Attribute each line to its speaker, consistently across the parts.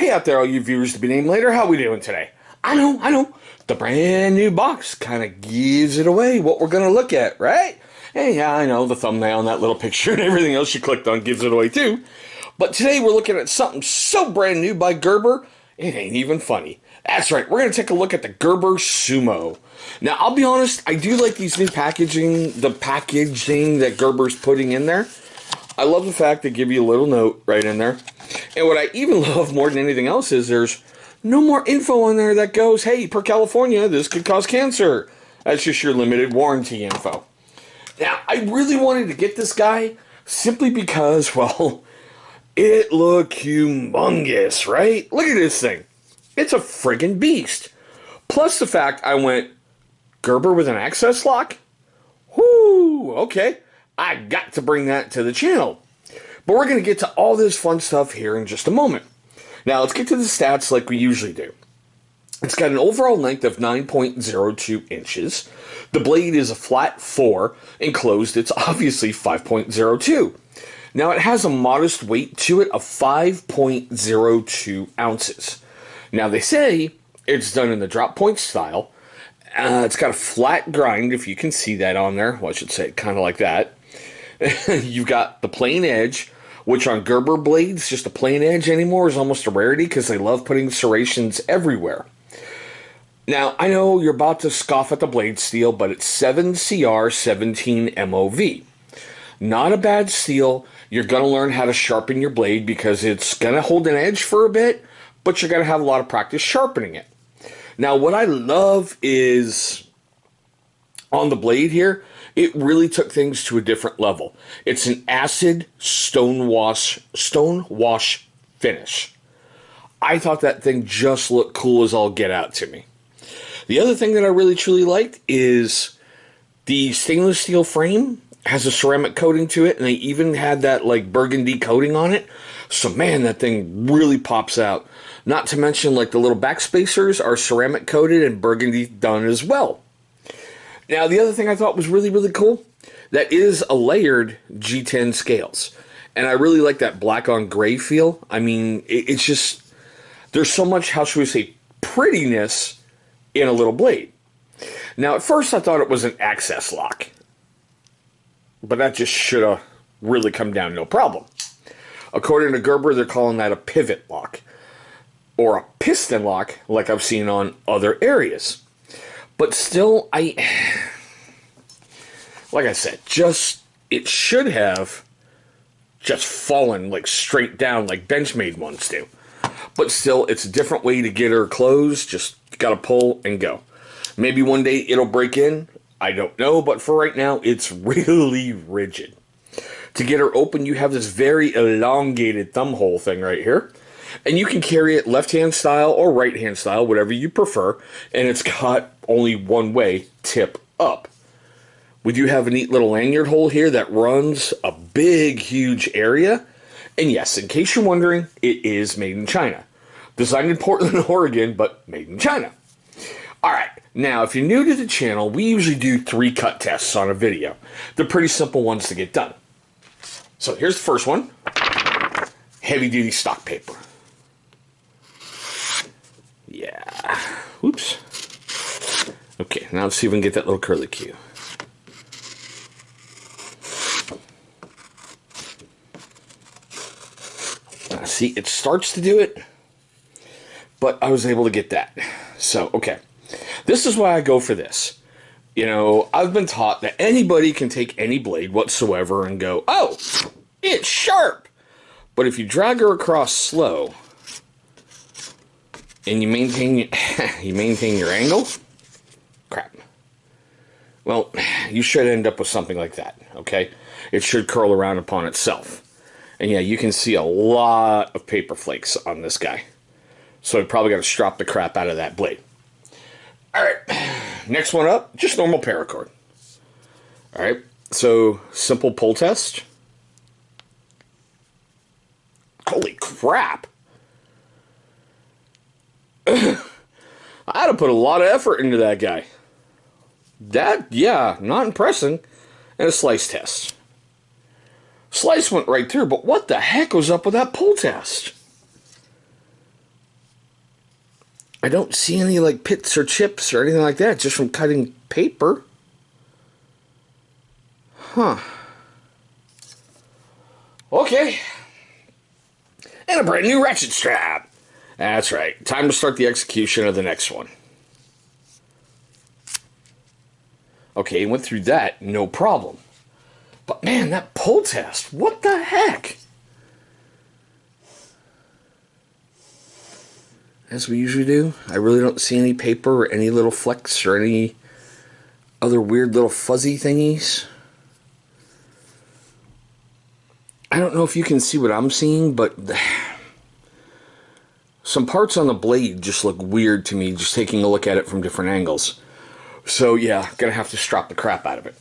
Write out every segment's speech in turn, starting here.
Speaker 1: Hey out there, all you viewers to be named later, how we doing today? I know. The brand new box kind of gives it away what we're going to look at, right? And yeah, I know the thumbnail and that little picture and everything else you clicked on gives it away too. But today we're looking at something so brand new by Gerber, it ain't even funny. That's right, we're going to take a look at the Gerber Sumo. Now, I'll be honest, I do like these new packaging, the packaging that Gerber's putting in there. I love the fact they give you a little note right in there. And what I even love more than anything else is there's no more info on there that goes, hey, per California, this could cause cancer. That's just your limited warranty info. Now, I really wanted to get this guy simply because, well, it looked humongous, right? Look at this thing. It's a friggin' beast. Plus the fact I went, Gerber with an access lock? Whoo, okay. I got to bring that to the channel. But we're going to get to all this fun stuff here in just a moment. Now, let's get to the stats like we usually do. It's got an overall length of 9.02 inches. The blade is a flat 4. Enclosed, it's obviously 5.02. Now, it has a modest weight to it of 5.02 ounces. Now, they say it's done in the drop point style. It's got a flat grind, if you can see that on there. Well, I should say kind of like that. You've got the plain edge, which on Gerber blades, just a plain edge anymore is almost a rarity because they love putting serrations everywhere. Now, I know you're about to scoff at the blade steel, but it's 7CR 17 MOV. Not a bad steel. You're going to learn how to sharpen your blade because it's going to hold an edge for a bit, but you're going to have a lot of practice sharpening it. Now, what I love is on the blade here, it really took things to a different level. It's an acid stone wash finish. I thought that thing just looked cool as all get out to me. The other thing that I really truly liked is the stainless steel frame has a ceramic coating to it, and they even had that like burgundy coating on it. So man, that thing really pops out. Not to mention like the little back spacers are ceramic coated and burgundy done as well. Now, the other thing I thought was really, really cool, that is a layered G10 scales. And I really like that black on gray feel. I mean, it's just, there's so much, how should we say, prettiness in a little blade. Now, at first I thought it was an access lock. But that just should have really come down no problem. According to Gerber, they're calling that a pivot lock. Or a piston lock, like I've seen on other areas. But still, like I said, it should have just fallen like straight down like Benchmade ones do. But still, it's a different way to get her closed. Just gotta pull and go. Maybe one day it'll break in. I don't know, but for right now, it's really rigid. To get her open, you have this very elongated thumb hole thing right here. And you can carry it left-hand style or right-hand style, whatever you prefer. And it's got only one way, tip up. We do have a neat little lanyard hole here that runs a big, huge area. And yes, in case you're wondering, it is made in China. Designed in Portland, Oregon, but made in China. Alright, now if you're new to the channel, we usually do 3 cut tests on a video. They're pretty simple ones to get done. So here's the first one. Heavy-duty stock paper. Yeah. Oops. Okay, now let's see if we can get that little curly Q. See, it starts to do it, but I was able to get that. So, okay. This is why I go for this. You know, I've been taught that anybody can take any blade whatsoever and go, oh, it's sharp. But if you drag her across slow, and you maintain your angle, crap. Well, you should end up with something like that, okay? It should curl around upon itself. And yeah, you can see a lot of paper flakes on this guy. So I probably got to strop the crap out of that blade. Alright, next one up, just normal paracord. Alright, so simple pull test. Holy crap! I had to put a lot of effort into that guy. That, yeah, not impressing. And a slice test. Slice went right through, but what the heck was up with that pull test? I don't see any like pits or chips or anything like that, just from cutting paper. Huh. Okay. And a brand new ratchet strap. That's right. Time to start the execution of the next one. Okay, went through that, no problem. But man, that pull test, what the heck? As we usually do, I really don't see any paper or any little flecks or any other weird little fuzzy thingies. I don't know if you can see what I'm seeing, but some parts on the blade just look weird to me, just taking a look at it from different angles. So yeah, gonna have to strap the crap out of it.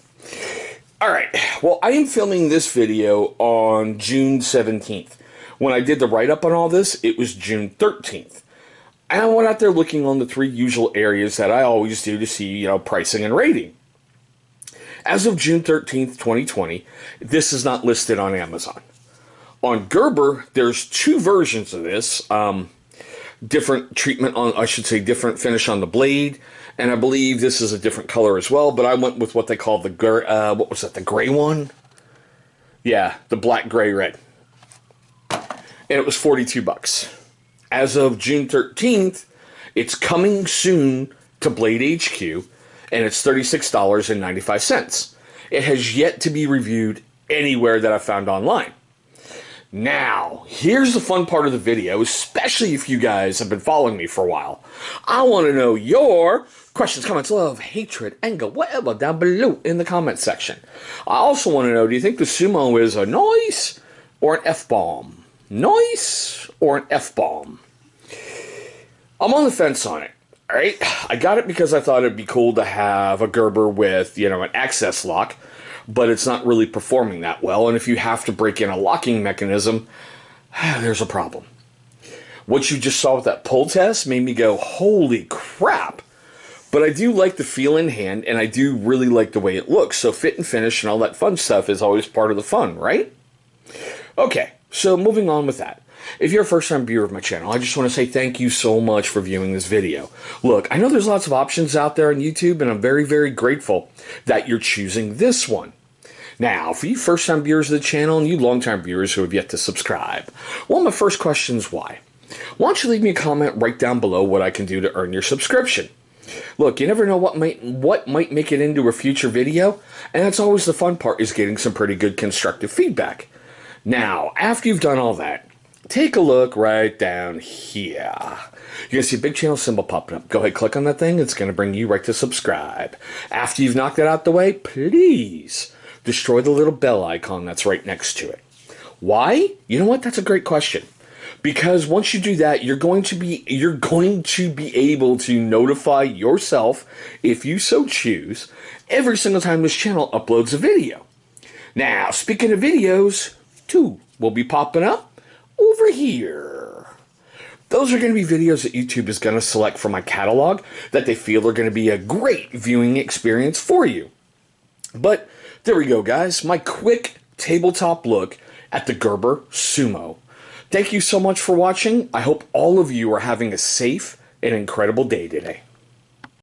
Speaker 1: Alright, well, I am filming this video on June 17th. When I did the write-up on all this, it was June 13th. And I went out there looking on the 3 usual areas that I always do to see, pricing and rating. As of June 13th, 2020, this is not listed on Amazon. On Gerber, there's 2 versions of this. Different treatment on, different finish on the blade. And I believe this is a different color as well, but I went with what they call the, the gray one? Yeah, the black, gray, red. And it was $42. As of June 13th, it's coming soon to Blade HQ, and it's $36.95. It has yet to be reviewed anywhere that I found online. Now, here's the fun part of the video, especially if you guys have been following me for a while. I want to know your questions, comments, love, hatred, anger, whatever, down below in the comment section. I also want to know, do you think the Sumo is a nice or an F-bomb? Nice or an F-bomb? I'm on the fence on it, alright? I got it because I thought it'd be cool to have a Gerber with, an access lock, but it's not really performing that well, and if you have to break in a locking mechanism, there's a problem. What you just saw with that pull test made me go, holy crap! But I do like the feel in hand, and I do really like the way it looks, so fit and finish and all that fun stuff is always part of the fun, right? Okay, so moving on with that. If you're a first-time viewer of my channel, I just want to say thank you so much for viewing this video. Look, I know there's lots of options out there on YouTube, and I'm very, very grateful that you're choosing this one. Now, for you first-time viewers of the channel and you long-time viewers who have yet to subscribe, well, my first question is why? Why don't you leave me a comment right down below what I can do to earn your subscription? Look, you never know what might make it into a future video, and that's always the fun part, is getting some pretty good constructive feedback. Now, after you've done all that, take a look right down here. You're going to see a big channel symbol popping up. Go ahead, click on that thing. It's going to bring you right to subscribe. After you've knocked that out the way, please destroy the little bell icon that's right next to it. Why? You know what? That's a great question. Because once you do that, you're going to be able to notify yourself, if you so choose, every single time this channel uploads a video. Now, speaking of videos, 2 will be popping up over here. Those are going to be videos that YouTube is going to select from my catalog that they feel are going to be a great viewing experience for you. But there we go, guys. My quick tabletop look at the Gerber Sumo. Thank you so much for watching. I hope all of you are having a safe and incredible day today.